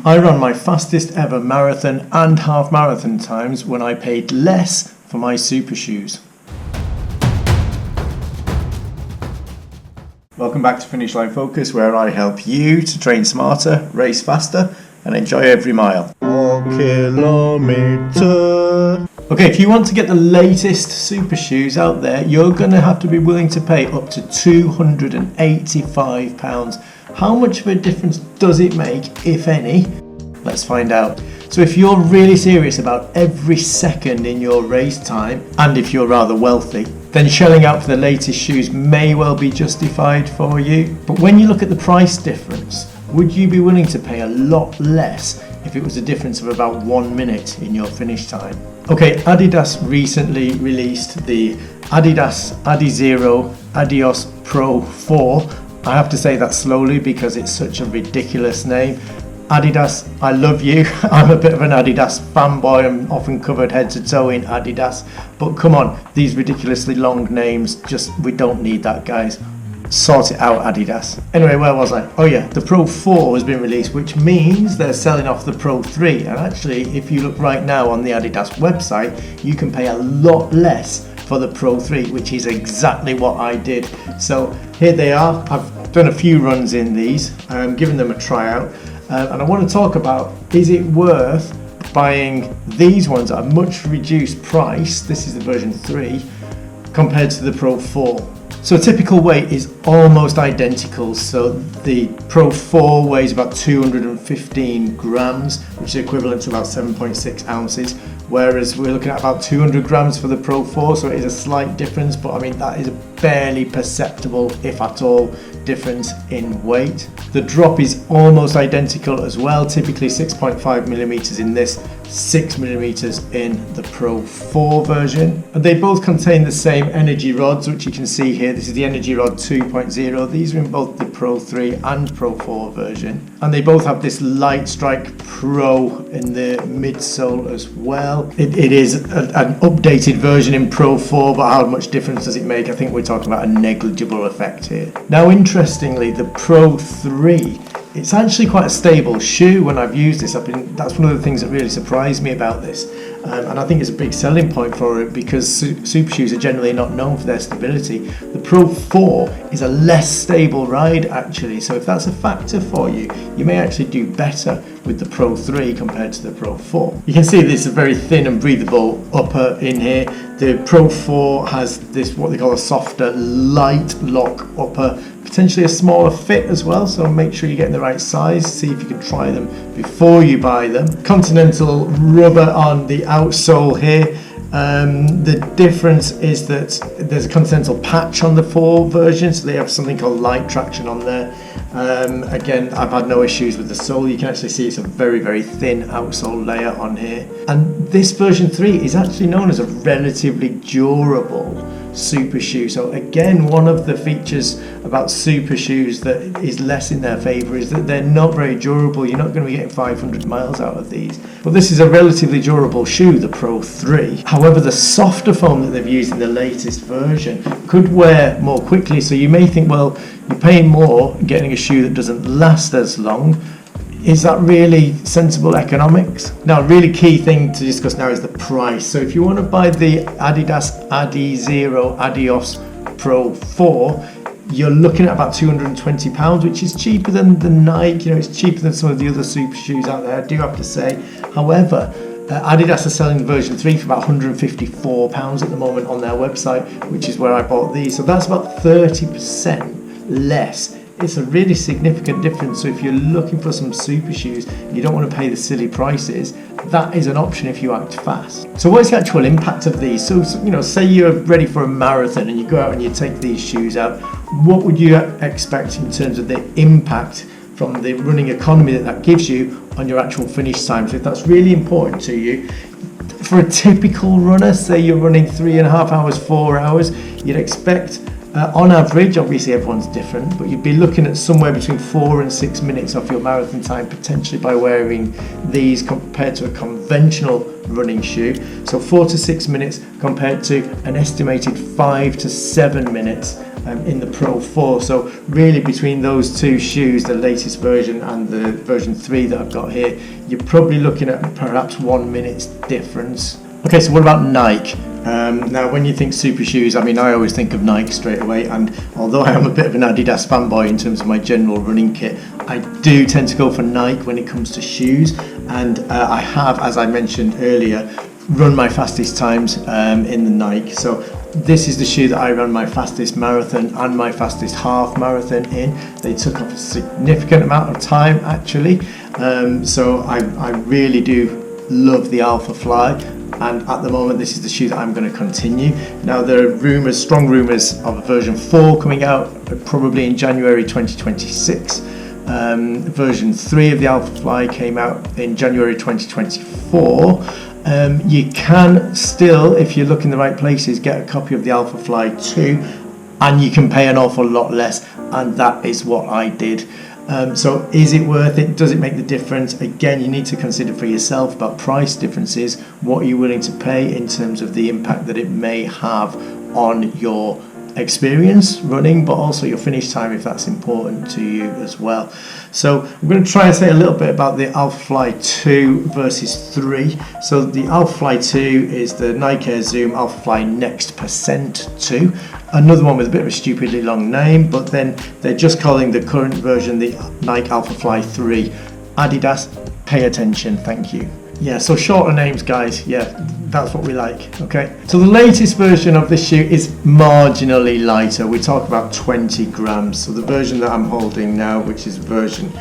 I ran my fastest ever marathon and half marathon times when I paid less for my super shoes. Welcome back to Finish Line Focus, where I help you to train smarter, race faster and enjoy every mile. Or kilometre. Okay, if you want to get the latest super shoes out there, you're going to have to be willing to pay up to £285. How much of a difference does it make, if any? Let's find out. So if you're really serious about every second in your race time, and if you're rather wealthy, then shelling out for the latest shoes may well be justified for you. But when you look at the price difference, would you be willing to pay a lot less if it was a difference of about 1 minute in your finish time? Okay, Adidas recently released the Adidas Adizero Adios Pro 4. I have to say that slowly because it's such a ridiculous name. Adidas, I love you. I'm a bit of an Adidas fanboy. I'm often covered head to toe in Adidas. But come on, these ridiculously long names, we don't need that, guys. Sort it out, Adidas. Anyway, where was I? Oh yeah, the Pro 4 has been released, which means they're selling off the Pro 3. And actually, if you look right now on the Adidas website, you can pay a lot less for the Pro 3, which is exactly what I did. So here they are. I've done a few runs in these, given them a tryout, and I want to talk about, is it worth buying these ones at a much reduced price, this is the version 3, compared to the Pro 4. So a typical weight is almost identical. So the Pro 4 weighs about 215 grams, which is equivalent to about 7.6 ounces, whereas we're looking at about 200 grams for the Pro 4, so it is a slight difference, but I mean that is a barely perceptible, if at all, difference in weight. The drop is almost identical as well, typically 6.5 millimeters in this, 6 millimeters in the Pro 4 version. And they both contain the same energy rods, which you can see here. This is the Energy Rod 2.0. These are in both the Pro 3 and Pro 4 version. And they both have this Light Strike Pro in the midsole as well. It is an updated version in Pro 4, but how much difference does it make? I think we're talking about a negligible effect here. Now, interestingly, the Pro 3, it's actually quite a stable shoe. When I've used this, that's one of the things that really surprised me about this. And I think it's a big selling point for it because super shoes are generally not known for their stability. The Pro 4 is a less stable ride actually, so if that's a factor for you, you may actually do better with the Pro 3 compared to the Pro 4. You can see this is a very thin and breathable upper in here. The Pro 4 has this, what they call a softer light lock upper, potentially a smaller fit as well, so make sure you're getting the right size. See if you can try them before you buy them. Continental rubber on the outsole here. The difference is that there's a Continental patch on the 4 version, so they have something called light traction on there. Again, I've had no issues with the sole. You can actually see it's a very, very thin outsole layer on here. And this version 3 is actually known as a relatively durable super shoe. So again, one of the features about super shoes that is less in their favor is that they're not very durable. You're not going to be getting 500 miles out of these. But this is a relatively durable shoe, the Pro 3. However, the softer foam that they've used in the latest version could wear more quickly. So you may think, well, you're paying more getting a shoe that doesn't last as long. Is that really sensible economics? Now, a really key thing to discuss now is the price. So if you want to buy the Adidas Adizero Adios Pro 4, you're looking at about £220, which is cheaper than the Nike. It's cheaper than some of the other super shoes out there, I do have to say. However, Adidas are selling version 3 for about £154 at the moment on their website, which is where I bought these. So that's about 30% less. It's a really significant difference. So if you're looking for some super shoes and you don't want to pay the silly prices, that is an option if you act fast. So what is the actual impact of these? So say you're ready for a marathon and you go out and you take these shoes out, what would you expect in terms of the impact from the running economy that gives you on your actual finish time? So if that's really important to you, for a typical runner, say you're running 3.5 hours, 4 hours, you'd expect on average, obviously everyone's different, but you'd be looking at somewhere between 4 and 6 minutes off your marathon time, potentially by wearing these compared to a conventional running shoe. So 4 to 6 minutes compared to an estimated 5 to 7 minutes in the Pro 4. So really between those two shoes, the latest version and the version 3 that I've got here, you're probably looking at perhaps 1 minute's difference. Okay, so what about Nike? Now when you think super shoes, I mean, I always think of Nike straight away, and although I am a bit of an Adidas fanboy in terms of my general running kit, I do tend to go for Nike when it comes to shoes, and I have, as I mentioned earlier, run my fastest times in the Nike. So this is the shoe that I ran my fastest marathon and my fastest half marathon in. They took up a significant amount of time actually, so I really do love the Alphafly, and at the moment this is the shoe that I'm going to continue. Now there are strong rumours of a version 4 coming out probably in January 2026. Version 3 of the Alphafly came out in January 2024. You can still, if you look in the right places, get a copy of the Alphafly 2, and you can pay an awful lot less, and that is what I did. So is it worth it? Does it make the difference? Again, you need to consider for yourself about price differences. What are you willing to pay in terms of the impact that it may have on your experience running, but also your finish time if that's important to you as well. So I'm going to try and say a little bit about the Alphafly 2 versus 3. So the Alphafly 2 is the Nike Air Zoom Alphafly Next Percent 2. Another one with a bit of a stupidly long name, but then they're just calling the current version the Nike Alphafly 3. Adidas, pay attention, thank you. Yeah, so shorter names, guys. Yeah, that's what we like. Okay, so the latest version of this shoe is marginally lighter. We talk about 20 grams. So the version that I'm holding now, which is version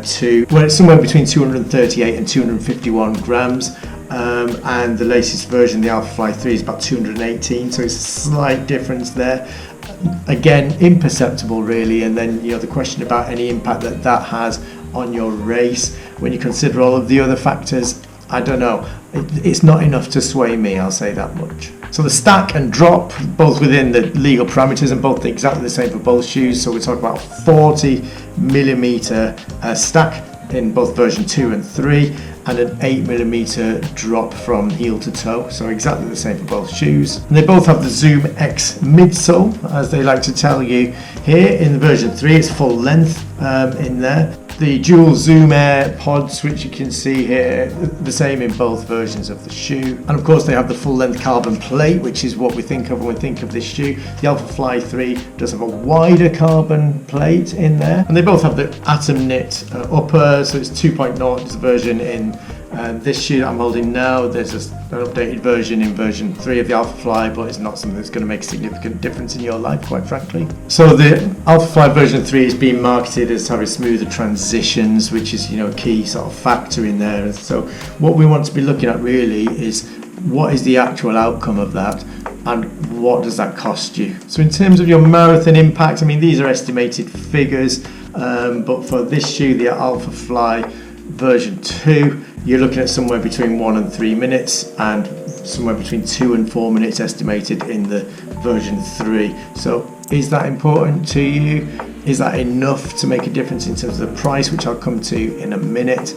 2, well, it's somewhere between 238 and 251 grams. And the latest version, the Alphafly 3, is about 218. So it's a slight difference there. Again, imperceptible really. And then the question about any impact that has on your race when you consider all of the other factors, I don't know, it's not enough to sway me, I'll say that much. So the stack and drop, both within the legal parameters and both exactly the same for both shoes. So we're talking about 40 millimeter stack in both version 2 and 3, and an 8 millimeter drop from heel to toe, so exactly the same for both shoes. And they both have the Zoom X midsole, as they like to tell you here. In the version 3 it's full length in there. The dual Zoom Air pods, which you can see here, the same in both versions of the shoe. And of course they have the full length carbon plate, which is what we think of when we think of this shoe. The Alphafly 3 does have a wider carbon plate in there. And they both have the atom knit upper, so it's 2.0 is the version in this shoe that I'm holding now. There's an updated version in version 3 of the Alphafly, but it's not something that's going to make a significant difference in your life, quite frankly. So the Alphafly version 3 is being marketed as having smoother transitions, which is a key sort of factor in there. So what we want to be looking at really is what is the actual outcome of that, and what does that cost you. So in terms of your marathon impact, I mean, these are estimated figures, but for this shoe, the Alphafly version 2, you're looking at somewhere between 1 and 3 minutes, and somewhere between 2 and 4 minutes estimated in the version 3. So is that important to you? Is that enough to make a difference in terms of the price, which I'll come to in a minute?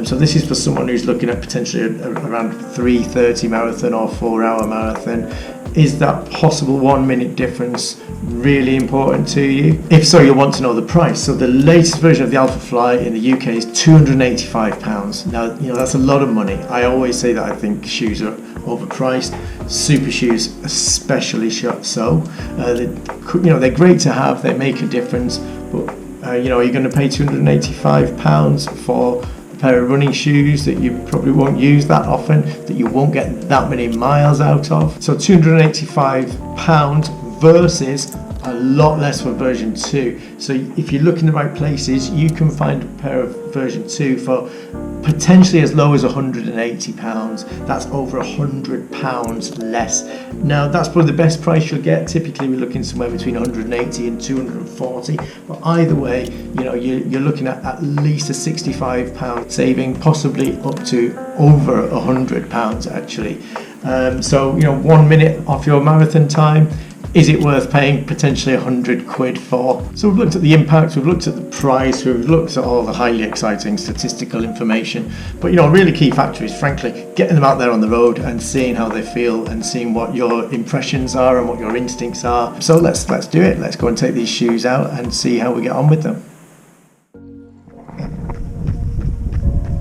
So this is for someone who's looking at potentially around 3:30 marathon or 4-hour marathon. Is that possible 1 minute difference really important to you? If so, you'll want to know the price. So the latest version of the Alphafly in the UK is £285. Now, that's a lot of money. I always say that I think shoes are overpriced. Super shoes especially so. They're great to have, they make a difference, but are you going to pay £285 for a pair of running shoes that you probably won't use that often, that you won't get that many miles out of? So £285 versus a lot less for version 2. So if you look in the right places, you can find a pair of version 2 for potentially as low as £180. That's over £100 less. Now that's probably the best price you'll get. Typically we're looking somewhere between 180 and 240, but either way, you're looking at least a £65 saving, possibly up to over £100 actually. So 1 minute off your marathon time. is it worth paying potentially 100 quid for? So we've looked at the impact, we've looked at the price, we've looked at all the highly exciting statistical information, but a really key factor is frankly getting them out there on the road and seeing how they feel and seeing what your impressions are and what your instincts are. So let's do it. Let's go and take these shoes out and see how we get on with them.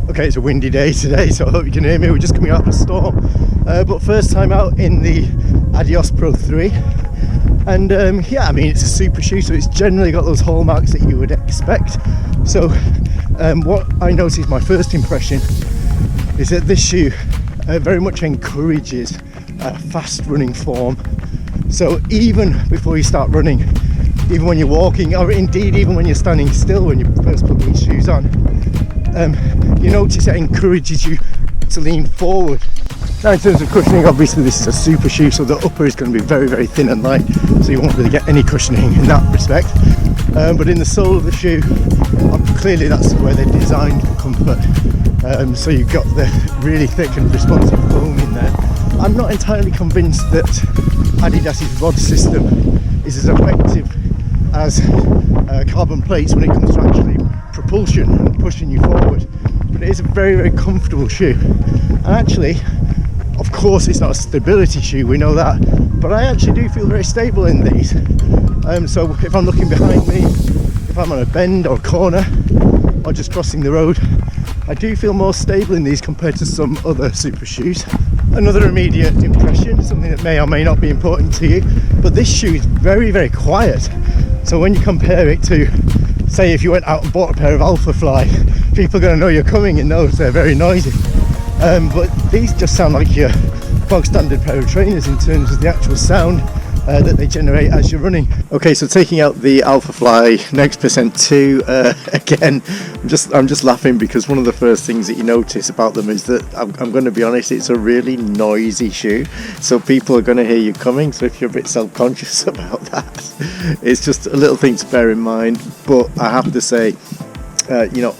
Okay, it's a windy day today, so I hope you can hear me. We're just coming out of a storm, but first time out in the Adios Pro 3, and yeah, I mean, it's a super shoe, so it's generally got those hallmarks that you would expect. So what I noticed, my first impression, is that this shoe very much encourages a fast running form. So even before you start running, even when you're walking, or indeed even when you're standing still when you first put these shoes on, you notice it encourages you to lean forward. Now in terms of cushioning, obviously this is a super shoe, so the upper is going to be very, very thin and light, so you won't really get any cushioning in that respect. But in the sole of the shoe, clearly that's where they're designed for comfort. So you've got the really thick and responsive foam in there. I'm not entirely convinced that Adidas's rod system is as effective as carbon plates when it comes to actually propulsion and pushing you forward, but it is a very, very comfortable shoe. And actually, of course, it's not a stability shoe, we know that, but I actually do feel very stable in these. So if I'm looking behind me, if I'm on a bend or corner or just crossing the road, I do feel more stable in these compared to some other super shoes. Another immediate impression, something that may or may not be important to you, but this shoe is very, very quiet. So when you compare it to, say, if you went out and bought a pair of Alphafly, people are going to know you're coming and know they're very noisy. But these just sound like your bog standard pair of trainers in terms of the actual sound that they generate as you're running. Okay, so taking out the Alphafly Next Percent 2, again, I'm just laughing because one of the first things that you notice about them is that, I'm going to be honest, it's a really noisy shoe, so people are going to hear you coming, so if you're a bit self-conscious about that, it's just a little thing to bear in mind. But I have to say,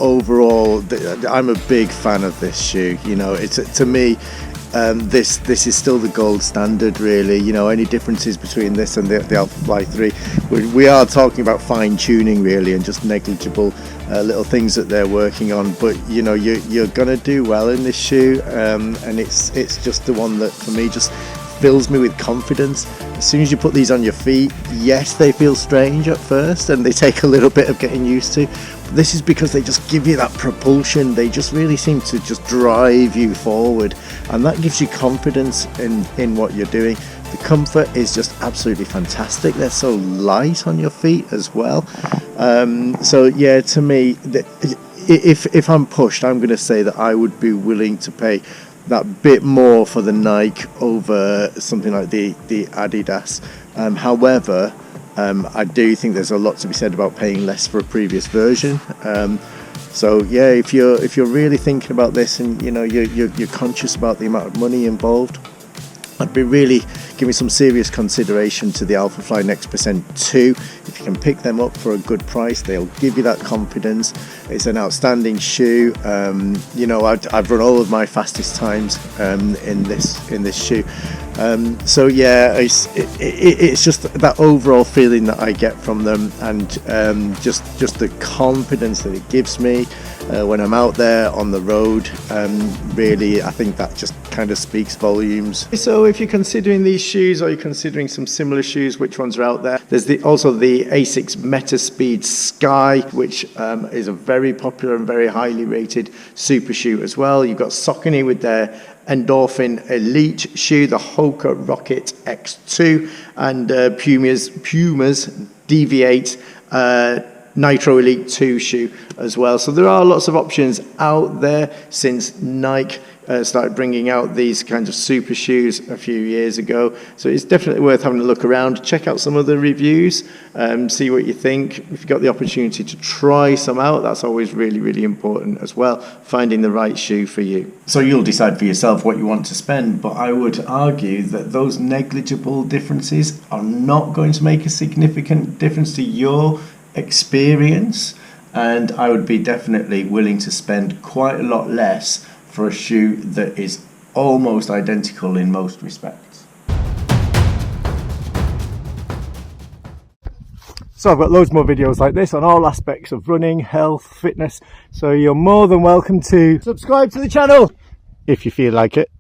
overall, I'm a big fan of this shoe. It's, to me, this is still the gold standard, really. Any differences between this and the Alphafly 3, we are talking about fine tuning, really, and just negligible little things that they're working on. But you're gonna do well in this shoe, and it's just the one that for me just fills me with confidence. As soon as you put these on your feet, yes, they feel strange at first and they take a little bit of getting used to. This is because they just give you that propulsion. They just really seem to just drive you forward, and that gives you confidence in what you're doing. The comfort is just absolutely fantastic. They're so light on your feet as well. So yeah, to me, if I'm pushed, I'm going to say that I would be willing to pay that bit more for the Nike over something like the Adidas. However, I do think there's a lot to be said about paying less for a previous version. So yeah, if you're really thinking about this and you're conscious about the amount of money involved, I'd be really giving some serious consideration to the Alphafly Next Percent 2. If you can pick them up for a good price, they'll give you that confidence. It's an outstanding shoe. I've run all of my fastest times in this shoe. So yeah, it's just that overall feeling that I get from them, and just the confidence that it gives me when I'm out there on the road. Really, I think that just kind of speaks volumes. So if you're considering these shoes, or you're considering some similar shoes, which ones are out there? There's also the Asics Metaspeed Sky, which is a very popular and very highly rated super shoe as well. You've got Saucony with their Endorphin Elite shoe, the Hoka Rocket X2, and Puma's Deviate Nitro Elite 2 shoe as well. So there are lots of options out there since Nike started bringing out these kinds of super shoes a few years ago. So it's definitely worth having a look around. Check out some other reviews, see what you think. If you've got the opportunity to try some out, that's always really, really important as well, finding the right shoe for you. So you'll decide for yourself what you want to spend, but I would argue that those negligible differences are not going to make a significant difference to your experience, and I would be definitely willing to spend quite a lot less for a shoe that is almost identical in most respects. So I've got loads more videos like this on all aspects of running, health, fitness. So you're more than welcome to subscribe to the channel if you feel like it.